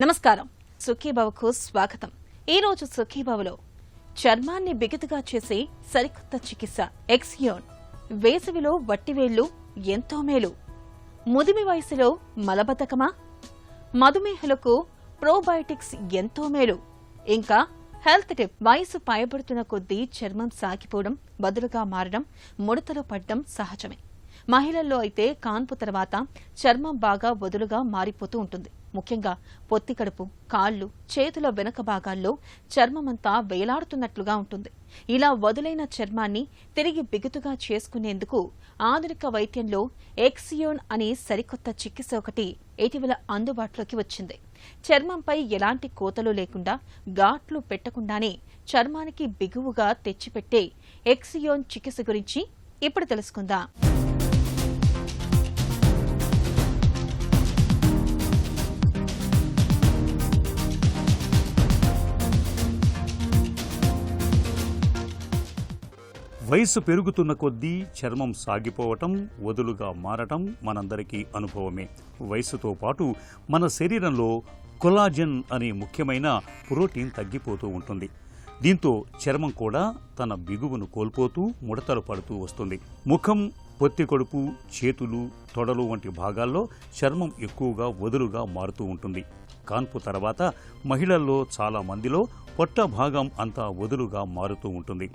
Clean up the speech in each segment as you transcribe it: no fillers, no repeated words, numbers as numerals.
నమస్కారం, సుఖీభవకు స్వాగతం. ఈ రోజు సుఖీభవలో చర్మాన్ని బిగుతుగా చేసే సరికొత్త చికిత్స ఎక్సియోన్. వేసవిలో వట్టివేళ్లు ఎంతో మేలు. ముదిమి వయసులో మలబద్ధకమా? మధుమేహులకు ప్రోబయోటిక్స్ ఎంతో మేలు. ఇంకా హెల్త్ టిప్, వయసు పైబడుతున్న కొద్దీ చర్మం సాగిపోవడం, బదులుగా మారడం, ముడతలు పడడం సహజమే. మహిళల్లో అయితే కాన్పు తర్వాత చర్మం బాగా వదులుగా మారిపోతూ ఉంటుంది. ముఖ్యంగా పొత్తికడుపు, కాళ్లు, చేతుల వెనక భాగాల్లో చర్మమంతా వేలాడుతున్నట్లుగా ఉంటుంది. ఇలా వదులైన చర్మాన్ని తిరిగి బిగుతుగా చేసుకునేందుకు ఆధునిక వైద్యంలో ఎక్సియోన్ అనే సరికొత్త చికిత్స ఒకటి ఇటీవల అందుబాటులోకి వచ్చింది. చర్మంపై ఎలాంటి కోతలు లేకుండా, ఘాట్లు పెట్టకుండానే చర్మానికి బిగువుగా తెచ్చిపెట్టే ఎక్సియోన్ చికిత్స గురించి ఇప్పుడు తెలుసుకుందాం. వయసు పెరుగుతున్న కొద్దీ చర్మం సాగిపోవటం, వదులుగా మారటం మనందరికీ అనుభవమే. వయసుతో పాటు మన శరీరంలో కొలాజన్ అనే ముఖ్యమైన ప్రోటీన్ తగ్గిపోతూ ఉంటుంది. దీంతో చర్మం కూడా తన బిగువును కోల్పోతూ ముడతలు పడుతూ వస్తుంది. ముఖం, పొత్తికడుపు, చేతులు, తొడలు వంటి భాగాల్లో చర్మం ఎక్కువగా వదులుగా మారుతూ ఉంటుంది. కాన్పు తర్వాత మహిళల్లో చాలా మందిలో పొట్ట భాగం అంతా వదులుగా మారుతూ ఉంటుంది.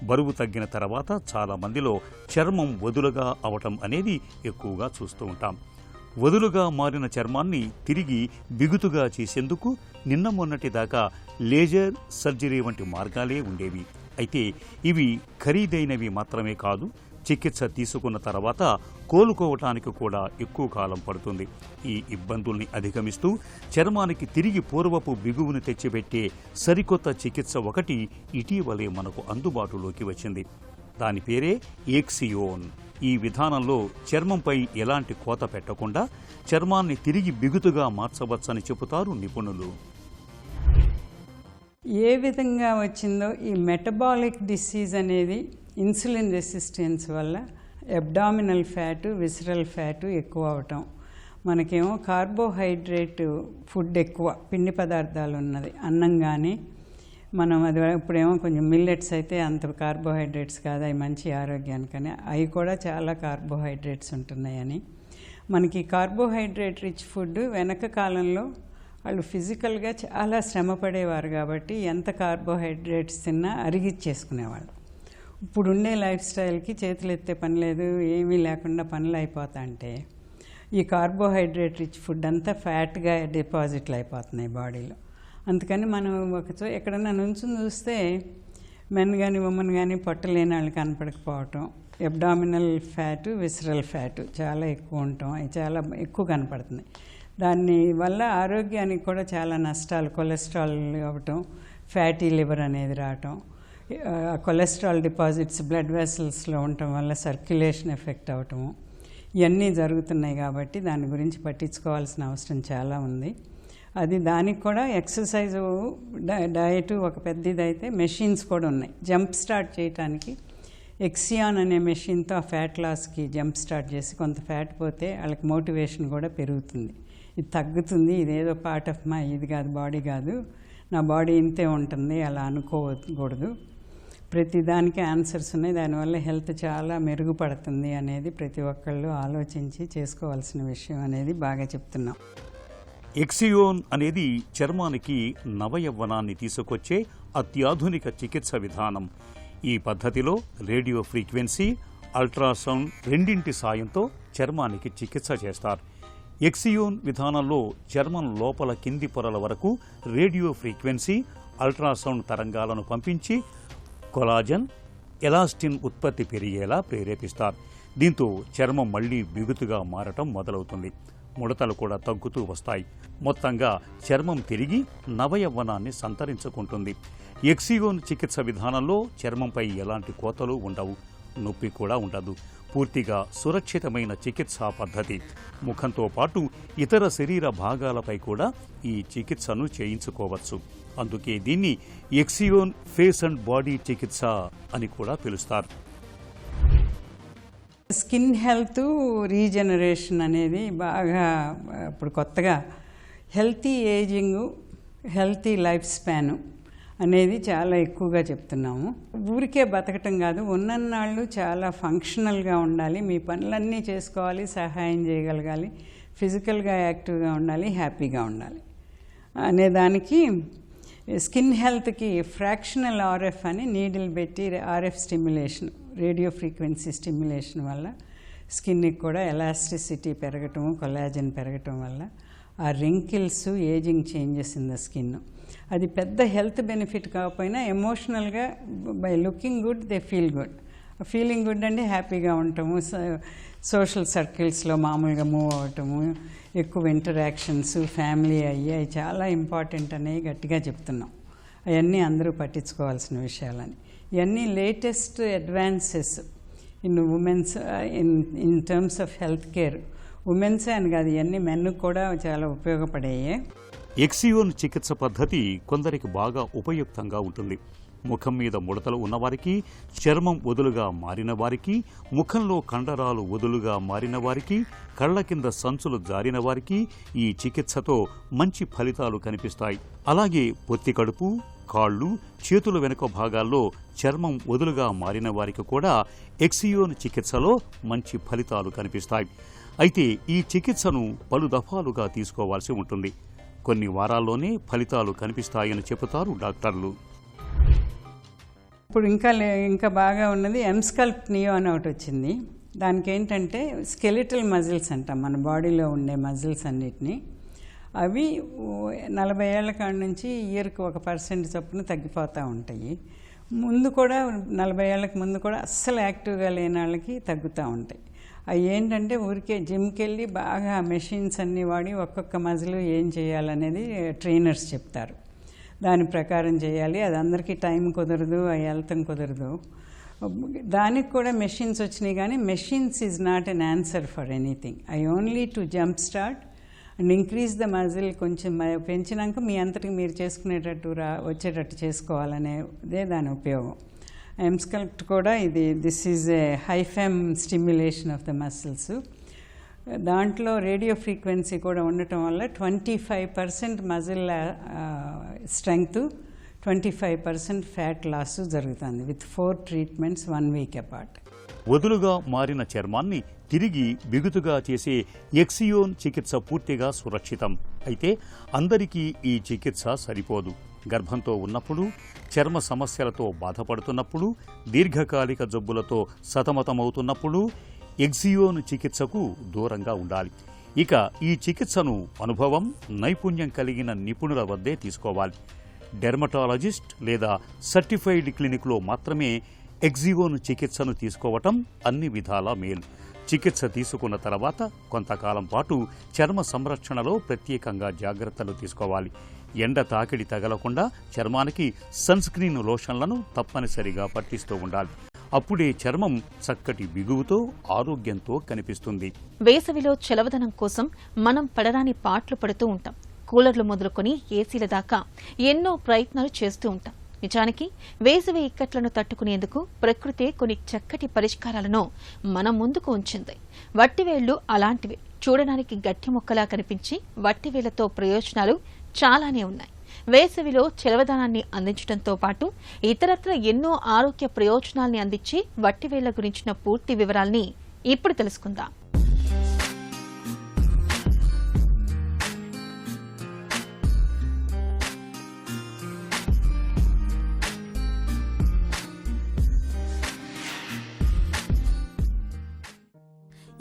బరువు తగ్గిన తర్వాత చాలా మందిలో చర్మం వదులుగా అవటం అనేది ఎక్కువగా చూస్తూ ఉంటాం. వదులుగా మారిన చర్మాన్ని తిరిగి బిగుతుగా చేసేందుకు నిన్న మొన్నటి దాకా లేజర్ సర్జరీ వంటి మార్గాలే ఉండేవి. అయితే ఇవి ఖరీదైనవి మాత్రమే కాదు, చికిత్స తీసుకున్న తర్వాత కోలుకోవటానికి కూడా ఎక్కువ కాలం పడుతుంది. ఈ ఇబ్బందుల్ని అధిగమిస్తూ చర్మానికి తిరిగి పూర్వపు బిగువును తెచ్చిపెట్టే సరికొత్త చికిత్స ఒకటి ఇటీవలే మనకు అందుబాటులోకి వచ్చింది. దాని పేరే ఎక్సియోన్. ఈ విధానంలో చర్మంపై ఎలాంటి కోత పెట్టకుండా చర్మాన్ని తిరిగి బిగుతుగా మార్చవచ్చని చెబుతారు నిపుణులు. ఏ విధంగా వచ్చిందో ఈ మెటబాలిక్ డిసీజ్ అనేది ఇన్సులిన్ రెసిస్టెన్స్ వల్ల అబ్డామినల్ ఫ్యాటు, విసరల్ ఫ్యాటు ఎక్కువ అవటం, మనకేమో కార్బోహైడ్రేట్ ఫుడ్ ఎక్కువ, పిండి పదార్థాలు ఉన్నది అన్నం. కానీ మనం అది ఇప్పుడేమో కొంచెం మిల్లెట్స్ అయితే అంత కార్బోహైడ్రేట్స్ కాదు, అవి మంచి ఆరోగ్యానికని, అవి కూడా చాలా కార్బోహైడ్రేట్స్ ఉంటున్నాయని. మనకి కార్బోహైడ్రేట్ రిచ్ ఫుడ్ వెనక కాలంలో వాళ్ళు ఫిజికల్గా చాలా శ్రమ పడేవారు కాబట్టి ఎంత కార్బోహైడ్రేట్స్ తిన్నా అరిగిచ్చేసుకునేవాళ్ళు. ఇప్పుడుండే లైఫ్ స్టైల్కి చేతులు ఎత్తే పని లేదు, ఏమీ లేకుండా పనులు అయిపోతా అంటే ఈ కార్బోహైడ్రేట్ రిచ్ ఫుడ్ అంతా ఫ్యాట్గా డిపాజిట్లు అయిపోతున్నాయి బాడీలో. అందుకని మనం ఎక్కడన్నా నుంచుని చూస్తే మెన్ కానీ ఉమెన్ కానీ పొట్ట లేని వాళ్ళు కనపడకపోవటం, అబ్డామినల్ ఫ్యాటు, విసరల్ ఫ్యాటు చాలా ఎక్కువ ఉండటం, అవి చాలా ఎక్కువ కనపడుతున్నాయి. దాని వల్ల ఆరోగ్యానికి కూడా చాలా నష్టాలు, కొలెస్ట్రాల్ అవ్వటం, ఫ్యాటీ లివర్ అనేది రావటం, కొలెస్ట్రాల్ డిపాజిట్స్ బ్లడ్ వెసల్స్లో ఉండటం వల్ల సర్క్యులేషన్ ఎఫెక్ట్ అవటము, ఇవన్నీ జరుగుతున్నాయి. కాబట్టి దాని గురించి పట్టించుకోవాల్సిన అవసరం చాలా ఉంది. అది దానికి కూడా ఎక్సర్సైజు, డయటు ఒక పెద్దదైతే మెషిన్స్ కూడా ఉన్నాయి. జంప్ స్టార్ట్ చేయడానికి ఎక్సియాన్ అనే మెషిన్తో ఆ ఫ్యాట్ లాస్కి జంప్ స్టార్ట్ చేసి కొంత ఫ్యాట్ పోతే వాళ్ళకి మోటివేషన్ కూడా పెరుగుతుంది. ఇది తగ్గుతుంది, ఇదేదో పార్ట్ ఆఫ్ మై ఇది కాదు, బాడీ కాదు, నా బాడీ ఇంతే ఉంటుంది అలా అనుకోకూడదు, ప్రతిదానికి ఆన్సర్స్ ఉన్నాయి, దానివల్ల హెల్త్ చాలా మెరుగుపడుతుంది అనేది ప్రతి ఒక్కళ్ళు ఆలోచించి చేసుకోవాల్సిన విషయం అనేది బాగా చెప్తున్నాం. ఎక్సియోన్ అనేది చర్మానికి నవయవ్వనాన్ని తీసుకొచ్చే అత్యాధునిక చికిత్స విధానం. ఈ పద్ధతిలో రేడియో ఫ్రీక్వెన్సీ, అల్ట్రాసౌండ్ రెండింటి సాయంతో చర్మానికి చికిత్స చేస్తారు. ఎక్సియోన్ విధానంలో చర్మం లోపల కింది పొరల వరకు రేడియో ఫ్రీక్వెన్సీ, అల్ట్రాసౌండ్ తరంగాలను పంపించి కొలాజన్, ఎలాస్టిన్ ఉత్పత్తి పెరిగేలా ప్రేరేపిస్తారు. దీంతో చర్మం మళ్లీ బిగుతుగా మారటం మొదలవుతుంది. ముడతలు కూడా తగ్గుతూ వస్తాయి. మొత్తంగా చర్మం తిరిగి నవయవ్వనాన్ని సంతరించుకుంటుంది. ఎక్సియోన్ చికిత్స విధానంలో చర్మంపై ఎలాంటి కోతలు ఉండవు, నొప్పి కూడా ఉండదు. పూర్తిగా సురక్షితమైన చికిత్సా పద్ధతి. ముఖంతో పాటు ఇతర శరీర భాగాలపై కూడా ఈ చికిత్సను చేయించుకోవచ్చు. అందుకే దీన్ని ఎక్సియోన్ ఫేస్ అండ్ బాడీ చికిత్స అని కూడా పిలుస్తారు. స్కిన్ హెల్త్ రీజనరేషన్ అనేది బాగా ఇప్పుడు కొత్తగా హెల్తీ ఏజింగు, హెల్తీ లైఫ్ స్పాను అనేది చాలా ఎక్కువగా చెప్తున్నాము. ఊరికే బతకటం కాదు, ఉన్నన్నాళ్ళు చాలా ఫంక్షనల్గా ఉండాలి, మీ పనులన్నీ చేసుకోవాలి, సహాయం చేయగలగాలి, ఫిజికల్గా యాక్టివ్గా ఉండాలి, హ్యాపీగా ఉండాలి అనేదానికి స్కిన్ హెల్త్కి ఫ్రాక్షనల్ ఆర్ఎఫ్ అని నీడిల్ పెట్టి RF stimulation, radio frequency stimulation వల్ల స్కిన్కి కూడా ఎలాస్టిసిటీ పెరగటం, కొలాజన్ పెరగటం వల్ల ఆ wrinkles, ageing changes in the skin, అది పెద్ద హెల్త్ బెనిఫిట్ కాకపోయినా ఎమోషనల్గా by looking good they feel good. Feeling good అంటే హ్యాపీగా ఉండటము, సోషల్ సర్కిల్స్లో మామూలుగా మూవ్ అవటము, ఎక్కువ ఇంటరాక్షన్స్, ఫ్యామిలీ అవి చాలా ఇంపార్టెంట్ అనేవి గట్టిగా చెప్తున్నాం. అవన్నీ అందరూ పట్టించుకోవాల్సిన విషయాలని. ఇవన్నీ latest advances in women's in terms of health care. ఉమెన్సే అని కాదు, ఇవన్నీ మెన్కు కూడా చాలా ఉపయోగపడాయి. ఎక్సియోన్ చికిత్స పద్ధతి కొందరికి బాగా ఉపయుక్తంగా ఉంటుంది. ముఖం మీద ముడతలు ఉన్నవారికి, చర్మం వదులుగా మారిన వారికి, ముఖంలో కండరాలు వదులుగా మారిన వారికి, కళ్ల కింద సంచులు జారిన వారికి ఈ చికిత్సతో మంచి ఫలితాలు కనిపిస్తాయి. అలాగే పొత్తి కడుపు, కాళ్ళు, చేతుల వెనుక భాగాల్లో చర్మం వదులుగా మారిన వారికి కూడా ఎక్సియోన్ చికిత్సలో మంచి ఫలితాలు కనిపిస్తాయి. అయితే ఈ చికిత్సను పలు దఫాలుగా తీసుకోవాల్సి ఉంటుంది. కొన్ని వారాల్లోనే ఫలితాలు కనిపిస్తాయని చెబుతారు డాక్టర్లు. ఇప్పుడు ఇంకా బాగా ఉన్నది ఎంస్కల్ప్ట్ నియో అని ఒకటి వచ్చింది. దానికి ఏంటంటే స్కెలిటల్ మజిల్స్ అంటాం, మన బాడీలో ఉండే మజిల్స్ అన్నిటినీ. అవి 40 ఏళ్ల కాడ నుంచి ఇయర్కి 1% చొప్పున తగ్గిపోతూ ఉంటాయి. ముందు కూడా 40 ఏళ్ళకి ముందు కూడా అస్సలు యాక్టివ్గా లేని వాళ్ళకి తగ్గుతూ ఉంటాయి. అవి ఏంటంటే ఊరికే జిమ్కి వెళ్ళి బాగా మెషిన్స్ అన్నీ వాడి ఒక్కొక్క మజిల్ ఏం చేయాలనేది ట్రైనర్స్ చెప్తారు, దాని ప్రకారం చేయాలి. అది అందరికీ టైం కుదరదు, అవి వెళ్తాం కుదరదు. దానికి కూడా మెషిన్స్ వచ్చినాయి, కానీ machines is not an answer for anything. I only to jump start and increase the muscle. కొంచెం పెంచినాక మీ అంతటికి మీరు చేసుకునేటట్టు వచ్చేటట్టు చేసుకోవాలనేదే దాని ఉపయోగం. ఎంస్కల్ప్ట్ కూడా this is a HIFEM stimulation of the muscles. దాంట్లో రేడియో ఫ్రీక్వెన్సీ కూడా ఉండటం వల్ల 25% మజిల్ స్ట్రెంగ్త్, 25% ఫ్యాట్ లాస్ జరుగుతుంది విత్ 4 ట్రీట్మెంట్స్ 1 వీక్ అపార్ట్. వదులుగా మారిన చర్మాన్ని తిరిగి బిగుతుగా చేసే ఎక్సియోన్ చికిత్స పూర్తిగా సురక్షితం. అయితే అందరికీ ఈ చికిత్స సరిపోదు. గర్భంతో ఉన్నప్పుడు, చర్మ సమస్యలతో బాధపడుతున్నప్పుడు, దీర్ఘకాలిక జబ్బులతో సతమతమవుతున్నప్పుడు ఎక్సియోన్ చికిత్సకు దూరంగా ఉండాలి. ఇక ఈ చికిత్సను అనుభవం, నైపుణ్యం కలిగిన నిపుణుల వద్దే తీసుకోవాలి. డెర్మటాలజిస్ట్ లేదా సర్టిఫైడ్ క్లినిక్లో మాత్రమే ఎక్సియోన్ చికిత్సను తీసుకోవటం అన్ని విధాలా మేలు. చికిత్స తీసుకున్న తర్వాత కొంతకాలం పాటు చర్మ సంరక్షణలో ప్రత్యేకంగా జాగ్రత్తలు తీసుకోవాలి. ఎండ తాకిడి తగలకుండా చర్మానికి సన్ స్క్రీన్ లోషన్లను తప్పనిసరిగా పట్టిస్తూ ఉండాలి. అప్పుడే చర్మం చక్కటి బిగువుతో, ఆరోగ్యంతో కనిపిస్తుంది. వేసవిలో చలవదనం కోసం మనం పడరాని పాట్లు పడుతూ ఉంటాం. కూలర్లు మొదలుకొని ఏసీల దాకా ఎన్నో ప్రయత్నాలు చేస్తూ ఉంటాం. నిజానికి వేసవి ఇక్కట్లను తట్టుకునేందుకు ప్రకృతి కొన్ని చక్కటి పరిష్కారాలను మన ముందుకు ఉంచింది. వట్టివేళ్లు అలాంటివి. చూడడానికి గట్టి మొక్కలా కనిపించి వట్టివేళ్లతో ప్రయోజనాలు చాలానే ఉన్నాయి. వేసవిలో చలవదనాన్ని అందించడంతో పాటు ఇతరత్ర ఎన్నో ఆరోగ్య ప్రయోజనాల్ని అందించి వట్టివేళ్ల గురించిన పూర్తి వివరాల్ని ఇప్పుడు తెలుసుకుందాం.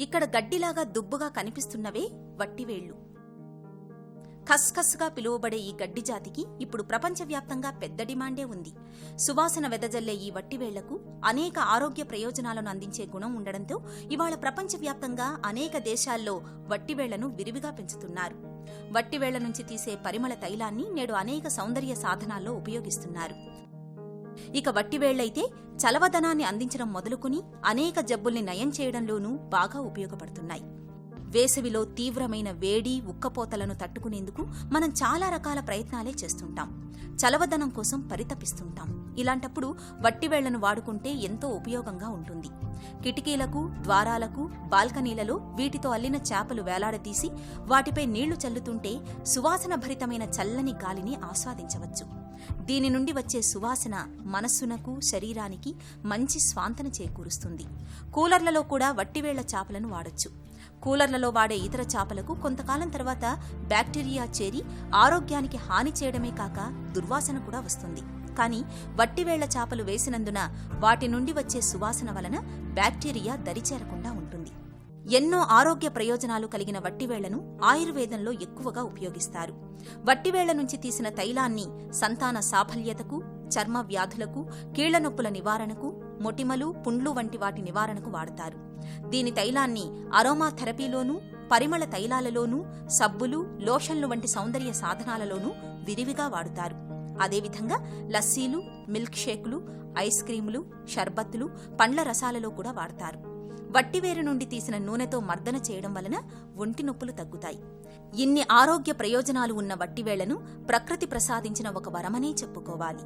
ఇక్కడ గడ్డిలాగా దుబ్బుగా కనిపిస్తున్నవే వట్టివేళ్లు. ఖస్ఖస్గా పిలువబడే ఈ గడ్డి జాతికి ఇప్పుడు ప్రపంచవ్యాప్తంగా పెద్ద డిమాండే ఉంది. సువాసన వెదజల్లే ఈ వట్టివేళ్లకు అనేక ఆరోగ్య ప్రయోజనాలను అందించే గుణం ఉండడంతో ఇవాళ ప్రపంచవ్యాప్తంగా అనేక దేశాల్లో వట్టివేళ్లను విరివిగా పెంచుతున్నారు. వట్టివేళ్ల నుంచి తీసే పరిమళ తైలాన్ని నేడు అనేక సౌందర్య సాధనాల్లో ఉపయోగిస్తున్నారు. ఇక వట్టివేళ్లైతే చలవదనాన్ని అందించడం మొదలుకుని అనేక జబ్బుల్ని నయం చేయడంలోనూ బాగా ఉపయోగపడుతున్నాయి. వేసవిలో తీవ్రమైన వేడి ఉక్కపోతలను తట్టుకునేందుకు మనం చాలా రకాల ప్రయత్నాలే చేస్తుంటాం. చలవదనం కోసం పరితపిస్తుంటాం. ఇలాంటప్పుడు వట్టివేళ్లను వాడుకుంటే ఎంతో ఉపయోగంగా ఉంటుంది. కిటికీలకు, ద్వారాలకు, బాల్కనీలలో వీటితో అల్లిన చేపలు వేలాడదీసి వాటిపై నీళ్లు చల్లుతుంటే సువాసన భరితమైన చల్లని గాలిని ఆస్వాదించవచ్చు. దీని నుండి వచ్చే సువాసన మనస్సునకు, శరీరానికి మంచి స్వాంతన చేకూరుస్తుంది. కూలర్లలో కూడా వట్టివేళ్ల చేపలను వాడొచ్చు. కూలర్లలో వాడే ఇతర చేపలకు కొంతకాలం తర్వాత బ్యాక్టీరియా చేరి ఆరోగ్యానికి హాని చేయడమే కాక దుర్వాసన కూడా వస్తుంది. కానీ వట్టివేళ్ల చేపలు వేసినందున వాటి నుండి వచ్చే సువాసన వలన బ్యాక్టీరియా దరిచేరకుండా ఉంటుంది. ఎన్నో ఆరోగ్య ప్రయోజనాలు కలిగిన వట్టివేళ్లను ఆయుర్వేదంలో ఎక్కువగా ఉపయోగిస్తారు. వట్టివేళ్ల నుంచి తీసిన తైలాన్ని సంతాన సాఫల్యతకు, చర్మ వ్యాధులకు, కీళ్ల నొప్పుల నివారణకు, మొటిమలు, పుండ్లు వంటి వాటి నివారణకు వాడతారు. దీని తైలాన్ని అరోమా థెరపీలోనూ, పరిమళ తైలాలలోనూ, సబ్బులు, లోషన్లు వంటి సౌందర్య సాధనాలలోనూ విరివిగా వాడుతారు. అదేవిధంగా లస్సీలు, మిల్క్ షేకులు, ఐస్ క్రీములు, షర్బత్తులు, పండ్ల రసాలలో కూడా వాడతారు. వట్టివేరు నుండి తీసిన నూనెతో మర్దన చేయడం వలన ఒంటి నొప్పులు తగ్గుతాయి. ఇన్ని ఆరోగ్య ప్రయోజనాలు ఉన్న వట్టివేళ్లను ప్రకృతి ప్రసాదించిన ఒక వరమనే చెప్పుకోవాలి.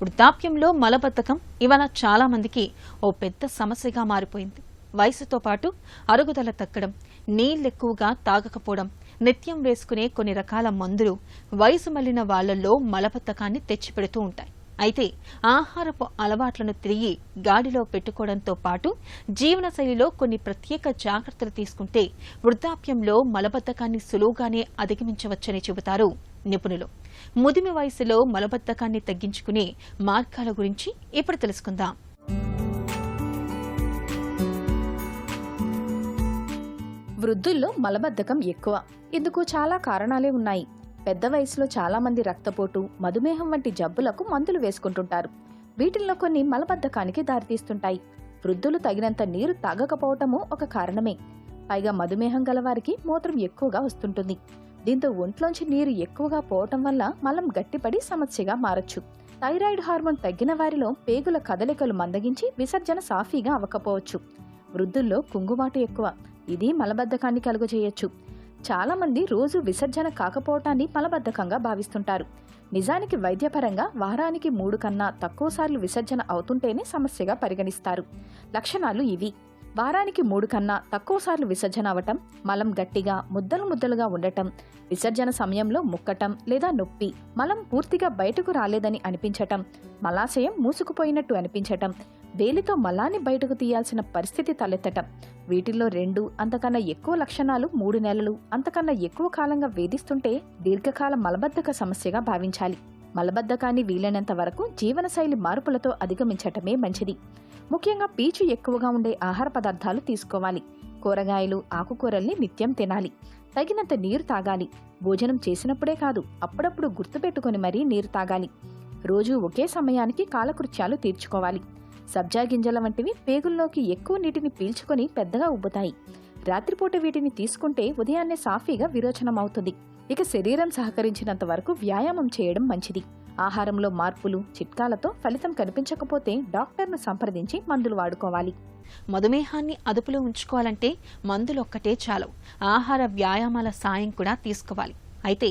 వృద్ధాప్యంలో మలబద్ధకం ఇవాళ చాలా మందికి ఓ పెద్ద సమస్యగా మారిపోయింది. వయసుతో పాటు అరుగుదల తగ్గడం, నీళ్లెక్కువగా తాగకపోవడం, నిత్యం వేసుకునే కొన్ని రకాల మందులు వయసు మళ్లిన వాళ్లలో మలబద్ధకాన్ని తెచ్చిపెడుతూ ఉంటాయి. అయితే ఆహారపు అలవాట్లను తిరిగి గాడిలో పెట్టుకోవడంతో పాటు జీవనశైలిలో కొన్ని ప్రత్యేక జాగ్రత్తలు తీసుకుంటే వృద్ధాప్యంలో మలబద్ధకాన్ని సులువుగానే అధిగమించవచ్చని చెబుతారు నిపుణులు. ముదిమి వయసులో మలబద్ధకాన్ని తగ్గించుకునే మార్గాల గురించి ఇప్పుడు తెలుసుకుందాం. వృద్ధుల్లో మలబద్ధకం ఎక్కువ. ఇందుకు చాలా కారణాలే ఉన్నాయి. పెద్ద వయసులో చాలా మంది రక్తపోటు, మధుమేహం వంటి జబ్బులకు మందులు వేసుకుంటుంటారు. వీటిల్లో కొన్ని మలబద్ధకానికి దారితీస్తుంటాయి. వృద్ధులు తగినంత నీరు తాగకపోవటమూ ఒక కారణమే. పైగా మధుమేహం గలవారికి మూత్రం ఎక్కువగా వస్తుంటుంది. దీంతో ఒంట్లోంచి నీరు ఎక్కువగా పోవటం వల్ల మలం గట్టిపడి సమస్యగా మారచ్చు. థైరాయిడ్ హార్మోన్ తగ్గిన వారిలో పేగుల కదలికలు మందగించి విసర్జన సాఫీగా అవ్వకపోవచ్చు. వృద్ధుల్లో కుంగుబాటు ఎక్కువ. ఇది మలబద్ధకాన్ని కలుగజేయొచ్చు. చాలా మంది రోజు విసర్జన కాకపోవటాన్ని మలబద్ధకంగా భావిస్తుంటారు. నిజానికి వైద్యపరంగా వారానికి 3 కన్నా తక్కువసార్లు విసర్జన అవుతుంటేనే సమస్యగా పరిగణిస్తారు. లక్షణాలు ఇవి: వారానికి 3 కన్నా తక్కువసార్లు విసర్జన అవటం, మలం గట్టిగా ముద్దలు ముద్దలుగా ఉండటం, విసర్జన సమయంలో ముక్కటం లేదా నొప్పి, మలం పూర్తిగా బయటకు రాలేదని అనిపించటం, మలాశయం మూసుకుపోయినట్టు అనిపించటం, వేలితో మలాన్ని బయటకు తీయాల్సిన పరిస్థితి తలెత్తటం. వీటిల్లో 2 అంతకన్నా ఎక్కువ లక్షణాలు 3 నెలలు అంతకన్నా ఎక్కువ కాలంగా వేధిస్తుంటే దీర్ఘకాల మలబద్ధక సమస్యగా భావించాలి. మలబద్ధకాన్ని వీలైనంత వరకు జీవనశైలి మార్పులతో అధిగమించటమే మంచిది. ముఖ్యంగా పీచు ఎక్కువగా ఉండే ఆహార పదార్థాలు తీసుకోవాలి. కూరగాయలు, ఆకుకూరల్ని నిత్యం తినాలి. తగినంత నీరు తాగాలి. భోజనం చేసినప్పుడే కాదు, అప్పుడప్పుడు గుర్తుపెట్టుకుని మరీ నీరు తాగాలి. రోజూ ఒకే సమయానికి కాలకృత్యాలు తీర్చుకోవాలి. సబ్జా గింజల వంటివి పేగుల్లోకి ఎక్కువ నీటిని పీల్చుకొని పెద్దగా ఉబ్బుతాయి. రాత్రిపూట వీటిని తీసుకుంటే ఉదయాన్నే సాఫీగా విరోచనమవుతుంది. ఇక శరీరం సహకరించినంత వరకు వ్యాయామం చేయడం మంచిది. ఆహారంలో మార్పులు, చిట్కాలతో ఫలితం కనిపించకపోతే డాక్టర్ను సంప్రదించి మందులు వాడుకోవాలి. మధుమేహాన్ని అదుపులో ఉంచుకోవాలంటే మందులొక్కటే చాలు. ఆహార వ్యాయామాల సాయం కూడా తీసుకోవాలి. అయితే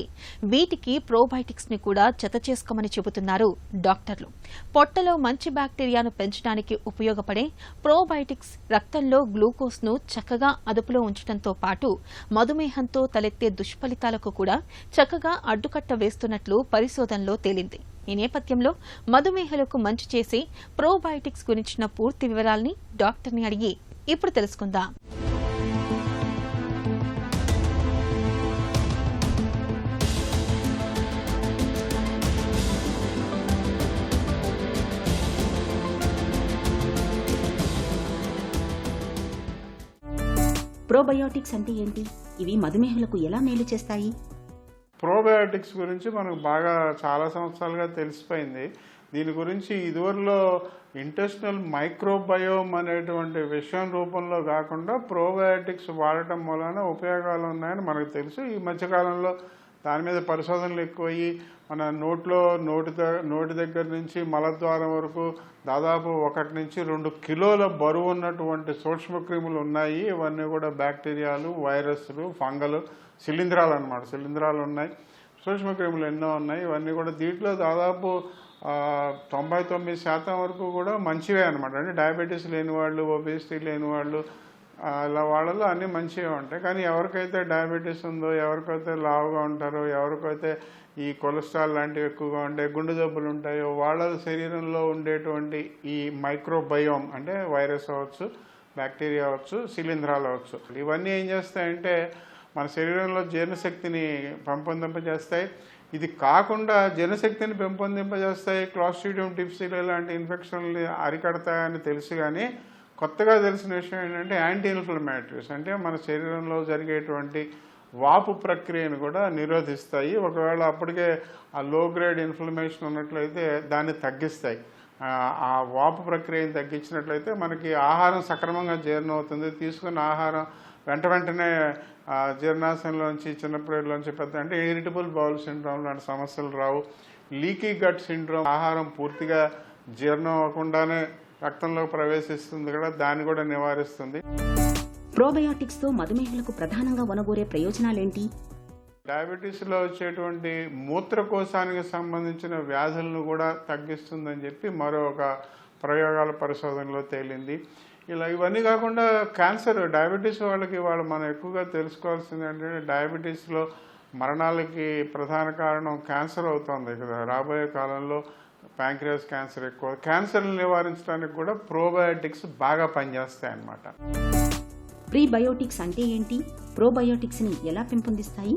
వీటికి ప్రోబయోటిక్స్ ని కూడా జత చేసుకోమని చెబుతున్నారు డాక్టర్లు. పొట్టలో మంచి బ్యాక్టీరియాను పెంచడానికి ఉపయోగపడే ప్రోబయోటిక్స్ రక్తంలో గ్లూకోజ్ ను చక్కగా అదుపులో ఉంచడంతో పాటు మధుమేహంతో తలెత్తే దుష్ఫలితాలకు కూడా చక్కగా అడ్డుకట్ట వేస్తున్నట్లు పరిశోధనలో తేలింది. ఈ నేపథ్యంలో మధుమేహలకు మంచి చేసే ప్రోబయోటిక్స్ గురించిన పూర్తి వివరాల్ని డాక్టర్ని అడిగి ఇప్పుడు తెలుసుకుందాం. ప్రోబయోటిక్స్ అంటే ఏంటి? ఇవి మధుమేహులకు ఎలా మేలు చేస్తాయి? ప్రోబయోటిక్స్ గురించి మనకు బాగా చాలా సంవత్సరాలుగా తెలిసిపోయింది. దీని గురించి ఇదివరలో ఇంటెస్టినల్ మైక్రోబయోమ్ అనేటువంటి విషయం రూపంలో కాకుండా ప్రోబయోటిక్స్ వాడటం వలన ఉపయోగాలు ఉన్నాయని మనకు తెలుసు. ఈ మధ్యకాలంలో దాని మీద పరిశోధనలు ఎక్కువయ్యి మన నోటి దగ్గర నుంచి మలద్వారం వరకు దాదాపు 1 నుంచి 2 కిలోల బరువు ఉన్నటువంటి సూక్ష్మక్రిములు ఉన్నాయి. ఇవన్నీ కూడా బ్యాక్టీరియాలు, వైరస్లు, ఫంగలు, శిలీంధ్రాలు అన్నమాట. శిలీంధ్రాలు ఉన్నాయి, సూక్ష్మక్రిములు ఎన్నో ఉన్నాయి. ఇవన్నీ కూడా దీంట్లో దాదాపు 99% వరకు కూడా మంచివే అనమాట. అంటే డయాబెటీస్ లేని వాళ్ళు, ఒబేసిటీ లేని వాళ్ళు, ఇలా వాళ్ళలో అన్నీ మంచిగా ఉంటాయి. కానీ ఎవరికైతే డయాబెటీస్ ఉందో, ఎవరికైతే లావుగా ఉంటారో, ఎవరికైతే ఈ కొలెస్ట్రాల్ లాంటివి ఎక్కువగా ఉంటాయి, గుండె జబ్బులు ఉంటాయో, వాళ్ళ శరీరంలో ఉండేటువంటి ఈ మైక్రోబయోమ్ అంటే వైరస్ అవ్వచ్చు, బ్యాక్టీరియా అవ్వచ్చు, శిలీంధ్రాలు అవ్వచ్చు, ఇవన్నీ ఏం చేస్తాయంటే మన శరీరంలో జీర్ణశక్తిని పెంపొందింపజేస్తాయి. ఇది కాకుండా జీర్ణశక్తిని పెంపొందింపజేస్తాయి, క్లాస్ట్రీడియం డిఫిసిల్ లాంటి ఇన్ఫెక్షన్లు అరికడతాయని తెలుసు. కానీ కొత్తగా తెలిసిన విషయం ఏంటంటే యాంటీ ఇన్ఫ్లమేటరీస్ అంటే మన శరీరంలో జరిగేటువంటి వాపు ప్రక్రియను కూడా నిరోధిస్తాయి. ఒకవేళ అప్పటికే ఆ లో గ్రేడ్ ఇన్ఫ్లమేషన్ ఉన్నట్లయితే దాన్ని తగ్గిస్తాయి. ఆ వాపు ప్రక్రియను తగ్గించినట్లయితే మనకి ఆహారం సక్రమంగా జీర్ణం అవుతుంది. తీసుకున్న ఆహారం వెంటనే జీర్ణాశయంలోంచి, చిన్నపిల్లలోంచి పెద్ద అంటే ఇరిటబుల్ బౌల్ సిండ్రోమ్ లాంటి సమస్యలు రావు. లీకీ గట్ సిండ్రోమ్ ఆహారం పూర్తిగా జీర్ణం అవ్వకుండానే రక్తంలో ప్రవేశిస్తుంది కూడా, దాన్ని కూడా నివారిస్తుంది. ప్రోబయాటిక్స్తో మధుమేహులకు ప్రధానంగా వనగూరే ప్రయోజనాలేంటి? డయాబెటీస్లో వచ్చేటువంటి మూత్రకోశానికి సంబంధించిన వ్యాధులను కూడా తగ్గిస్తుందని చెప్పి మరొక ప్రయోగాల పరిశోధనలో తేలింది. ఇవన్నీ కాకుండా క్యాన్సర్, డయాబెటీస్ వాళ్ళకి మనం ఎక్కువగా తెలుసుకోవాల్సింది ఏంటంటే డయాబెటీస్లో మరణాలకి ప్రధాన కారణం క్యాన్సర్ అవుతుంది కదా. రాబోయే కాలంలో ప్యాంక్రియాస్ క్యాన్సర్ ఎక్కువ. క్యాన్సర్ని నివారించడానికి కూడా ప్రోబయాటిక్స్ బాగా పనిచేస్తాయి అన్నమాట. ప్రీబయోటిక్స్ అంటే ఏంటి? ప్రోబయోటిక్స్ని ఎలా పెంపొందిస్తాయి?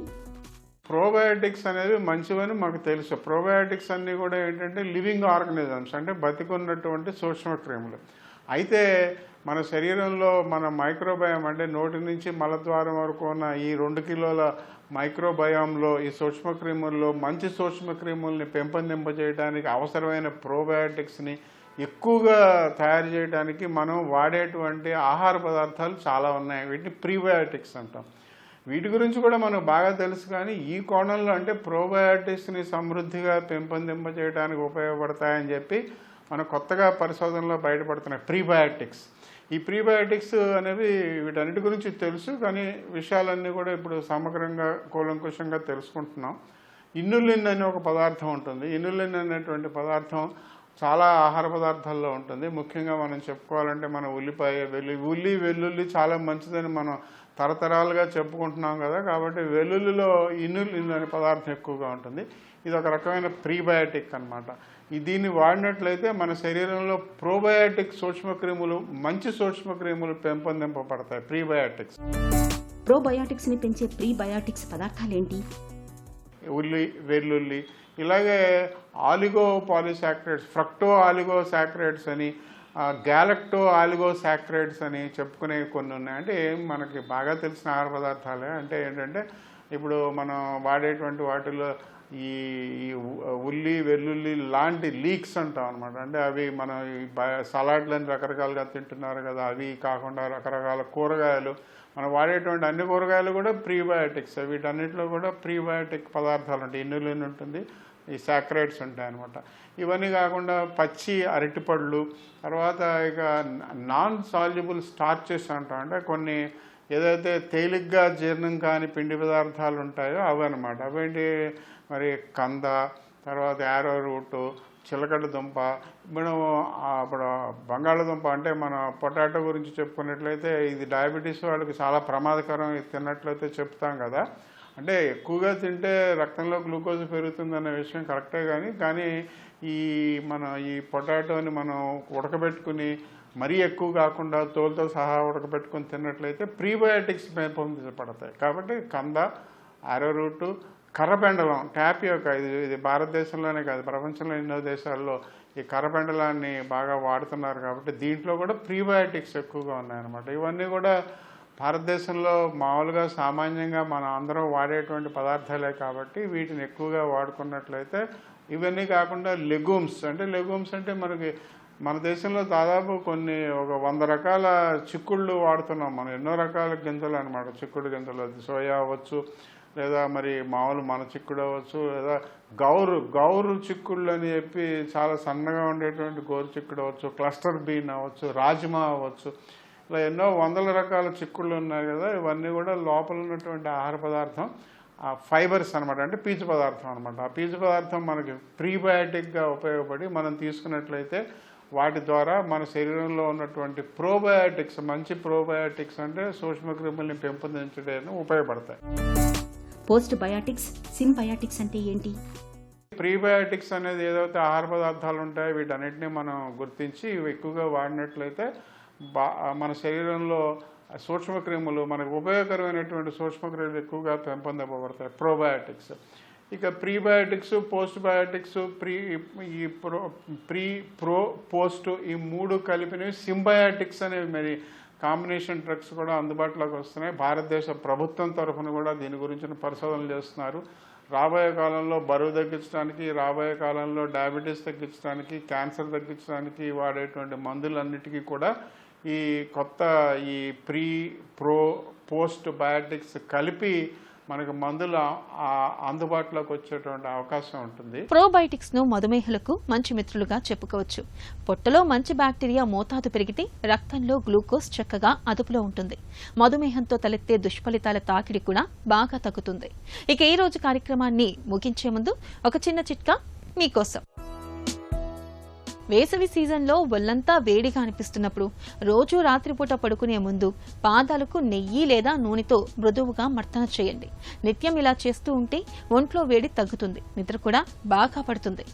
ప్రోబయాటిక్స్ అనేవి మంచివని మాకు తెలుసు. ప్రోబయాటిక్స్ అన్నీ కూడా ఏంటంటే లివింగ్ ఆర్గనిజమ్స్ అంటే బతికున్నటువంటి సూక్ష్మక్రిములు. అయితే మన శరీరంలో మన మైక్రోబయోమ్ అంటే నోటి నుంచి మలద్వారం వరకు ఉన్న ఈ 2 కిలోల మైక్రోబయోమ్లో ఈ సూక్ష్మక్రిముల్లో మంచి సూక్ష్మక్రిముల్ని పెంపొందింపజేయడానికి అవసరమైన ప్రోబయాటిక్స్ని ఎక్కువగా తయారు చేయడానికి మనం వాడేటువంటి ఆహార పదార్థాలు చాలా ఉన్నాయి. వీటిని ప్రీబయాటిక్స్ అంటాం. వీటి గురించి కూడా మనకు బాగా తెలుసు. కానీ ఈ కోణంలో అంటే ప్రోబయాటిక్స్ని సమృద్ధిగా పెంపొందింపజేయడానికి ఉపయోగపడతాయని చెప్పి మనం కొత్తగా పరిశోధనలో బయటపడుతున్నాయి ప్రీబయాటిక్స్. ఈ ప్రీబయాటిక్స్ అనేవి వీటన్నిటి గురించి తెలుసు, కానీ విషయాలన్నీ కూడా ఇప్పుడు సమగ్రంగా కూలంకుషంగా తెలుసుకుంటున్నాం. ఇన్సులిన్ అనే ఒక పదార్థం ఉంటుంది. ఇన్సులిన్ అనేటువంటి పదార్థం చాలా ఆహార పదార్థాల్లో ఉంటుంది. ముఖ్యంగా మనం చెప్పుకోవాలంటే మన వెల్లుల్లి చాలా మంచిదని మనం తరతరాలుగా చెప్పుకుంటున్నాం కదా. కాబట్టి వెల్లుల్లిలో ఇన్సులిన్ అనే పదార్థం ఎక్కువగా ఉంటుంది. ఇది ఒక రకమైన ప్రీబయాటిక్ అన్నమాట. దీన్ని వాడినట్లయితే మన శరీరంలో ప్రోబయాటిక్ సూక్ష్మక్రిములు, మంచి సూక్ష్మక్రిములు పెంపొందింపబడతాయి. ప్రీబయాటిక్స్. ప్రోబయాటిక్స్ని పెంచే ప్రీబయాటిక్స్ పదార్థాలేంటి? వెల్లుల్లి, ఇలాగే ఆలిగో పాలిసాక్రైడ్స్, ఫ్రక్టో ఆలిగోసాక్రైడ్స్ అని, గ్యాలక్టో ఆలిగోసాక్రైడ్స్ అని చెప్పుకునే కొన్ని ఉన్నాయి. అంటే మనకి బాగా తెలిసిన ఆహార పదార్థాలే. అంటే ఏంటంటే ఇప్పుడు మనం వాడేటువంటి వాటిలో ఈ వెల్లుల్లి లాంటి లీక్స్ అంటాం అనమాట. అంటే అవి మనం సలాడ్లని రకరకాలుగా తింటున్నారు కదా, అవి కాకుండా రకరకాల కూరగాయలు, మనం వాడేటువంటి అన్ని కూరగాయలు కూడా ప్రీబయాటిక్స్. వీటన్నిటిలో కూడా ప్రీబయాటిక్ పదార్థాలు ఉంటాయి. ఇన్సులిన్ ఉంటుంది, ఈ సాక్రైడ్స్ ఉంటాయి అనమాట. ఇవన్నీ కాకుండా పచ్చి అరటిపళ్ళు, తర్వాత ఇక నాన్ సాల్యుబుల్ స్టార్చెస్ అంటాం. అంటే కొన్ని ఏదైతే తేలిగ్గా జీర్ణం కాని పిండి పదార్థాలు ఉంటాయో అవి అనమాట. అవేంటి మరి కంద, తర్వాత యారో రూటు, చిలకడ దుంప, ఇప్పుడు బంగాళదుంప అంటే మన పొటాటో గురించి చెప్పుకున్నట్లయితే ఇది డయాబెటీస్ వాళ్ళకి చాలా ప్రమాదకరం. తిన్నట్లయితే చెప్తాం కదా. అంటే ఎక్కువగా తింటే రక్తంలో గ్లూకోజ్ పెరుగుతుందనే విషయం కరెక్టే. కానీ ఈ పొటాటోని మనం ఉడకబెట్టుకుని మరీ ఎక్కువ కాకుండా తోలుతో సహా ఉడకబెట్టుకుని తిన్నట్లయితే ప్రీబయాటిక్స్ పెంపొందించబడతాయి. కాబట్టి కంద, యారోరూటు, కర్రపెండలం, టాపియోకా, ఇది భారతదేశంలోనే కాదు ప్రపంచంలో ఎన్నో దేశాల్లో ఈ కర్రపెండలాన్ని బాగా వాడుతున్నారు. కాబట్టి దీంట్లో కూడా ప్రీబయాటిక్స్ ఎక్కువగా ఉన్నాయన్నమాట. ఇవన్నీ కూడా భారతదేశంలో మామూలుగా సామాన్యంగా మనం అందరం వాడేటువంటి పదార్థాలే. కాబట్టి వీటిని ఎక్కువగా వాడుకున్నట్లయితే ఇవన్నీ కాకుండా లెగూమ్స్ అంటే మనకి మన దేశంలో దాదాపు ఒక 100 రకాల చిక్కుళ్ళు వాడుతున్నాం మనం. ఎన్నో రకాల గింజలు అనమాట, చిక్కుడు గింజలు, అది సోయా అవ్వచ్చు, లేదా మరి మామూలు మన చిక్కుడు అవ్వచ్చు, లేదా గౌరు చిక్కుళ్ళు అని చెప్పి చాలా సన్నగా ఉండేటువంటి గోరు చిక్కుడు అవ్వచ్చు, క్లస్టర్ బీన్ అవ్వచ్చు, రాజ్మా అవ్వచ్చు, ఇలా ఎన్నో వందల రకాల చిక్కుళ్ళు ఉన్నాయి కదా. ఇవన్నీ కూడా లోపల ఉన్నటువంటి ఆహార పదార్థం ఫైబర్స్ అనమాట, అంటే పీచు పదార్థం అనమాట. ఆ పీచు పదార్థం మనకి ప్రీబయాటిక్గా ఉపయోగపడి మనం తీసుకున్నట్లయితే వాటి ద్వారా మన శరీరంలో ఉన్నటువంటి ప్రోబయాటిక్స్, మంచి ప్రోబయాటిక్స్ అంటే సూక్ష్మక్రిముల్ని పెంపొందించడానికి ఉపయోగపడతాయి. పోస్ట్ బయాటిక్స్, సింబయాటిక్స్ అంటే ఏంటి? ప్రీబయాటిక్స్ అనేది ఏదైతే ఆహార పదార్థాలు ఉంటాయో వీటన్నిటిని మనం గుర్తించి ఇవి ఎక్కువగా వాడినట్లయితే మన శరీరంలో సూక్ష్మక్రిములు, మనకు ఉపయోగకరమైనటువంటి సూక్ష్మక్రిములు ఎక్కువగా పెంపొందింపబడతాయి, ప్రోబయాటిక్స్. ఇక ప్రీబయాటిక్స్, పోస్ట్ బయాటిక్స్, పోస్ట్ ఈ మూడు కలిపినవి సింబయాటిక్స్ అనేవి మరి కాంబినేషన్ డ్రగ్స్ కూడా అందుబాటులోకి వస్తున్నాయి. భారతదేశ ప్రభుత్వం తరఫున కూడా దీని గురించిన పరిశోధనలు చేస్తున్నారు. రాబోయే కాలంలో బరువు తగ్గించడానికి, రాబోయే కాలంలో డయాబెటీస్ తగ్గించడానికి, క్యాన్సర్ తగ్గించడానికి వాడేటువంటి మందులన్నిటికీ కూడా ఈ కొత్త ఈ పోస్ట్ బయాటిక్స్ కలిపి మనకు మందులు అందుబాటులోకి వచ్చేటువంటి అవకాశం ఉంటుంది. ప్రోబయోటిక్స్ ను మధుమేహులకు మంచి మిత్రులుగా చెప్పుకోవచ్చు. పొట్టలో మంచి బ్యాక్టీరియా మోతాదు పెరిగితే రక్తంలో గ్లూకోజ్ చక్కగా అదుపులో ఉంటుంది. మధుమేహంతో తలెత్తే దుష్ఫలితాల తాకిడి కూడా బాగా తగ్గుతుంది. ఇక ఈ రోజు కార్యక్రమాన్ని ముగించే ముందు ఒక చిన్న చిట్కా మీకోసం. వేసవి సీజన్లో ఒళ్లంతా వేడిగా అనిపిస్తున్నప్పుడు రోజు రాత్రిపూట పడుకునే ముందు పాదాలకు నెయ్యి లేదా నూనెతో మృదువుగా మర్దన చేయండి. నిత్యం ఇలా చేస్తూ ఉంటే ఒంట్లో వేడి తగ్గుతుంది, నిద్ర కూడా బాగా పడుతుంది.